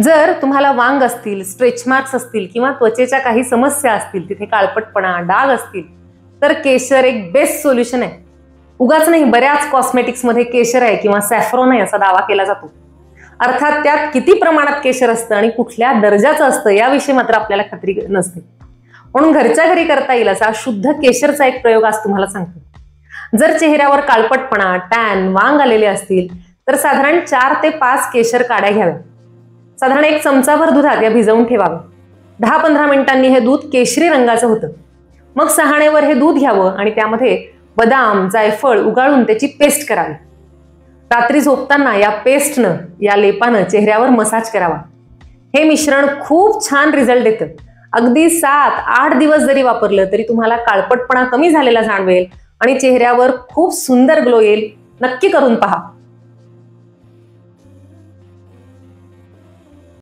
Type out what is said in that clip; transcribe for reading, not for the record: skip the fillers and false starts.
जर तुम्हाला वांग असतील, स्ट्रेच मार्क्स असतील किंवा त्वचेच्या काही समस्या असतील, तिथे काळपटपणा, डाग असतील, तर केशर एक बेस्ट सोल्युशन आहे. उगाच नाही, बऱ्याच कॉस्मेटिक्स मध्ये केशर आहे किंवा सॅफ्रॉन आहे असा दावा केला जातो. अर्थात त्यात किती प्रमाणात केशर असतं आणि कुठल्या दर्जाचं असतं याविषयी मात्र आपल्याला खात्री नसते. म्हणून घरच्या घरी करता येईल असा शुद्ध केशरचा एक प्रयोग आज तुम्हाला सांगतो. जर चेहऱ्यावर काळपटपणा, टॅन, वांग आलेले असतील तर साधारण 4 ते 5 केशर काड्या घ्याव्या. साधारण 1 चमचाभर दुधात या भिजवून ठेवावं. 10-15 मिनिटांनी हे दूध केशरी रंगाचं होतं. मग सहाणेवर हे दूध घ्यावं आणि त्यामध्ये बदाम, जायफळ उगाळून त्याची पेस्ट करावी. रात्री झोपताना या पेस्टनं, या लेपानं चेहऱ्यावर मसाज करावा. हे मिश्रण खूप छान रिझल्ट देतं. अगदी 7-8 दिवस जरी वापरलं तरी तुम्हाला काळपटपणा कमी झालेला जाणवेल आणि चेहऱ्यावर खूप सुंदर ग्लो येईल. नक्की करून पहा.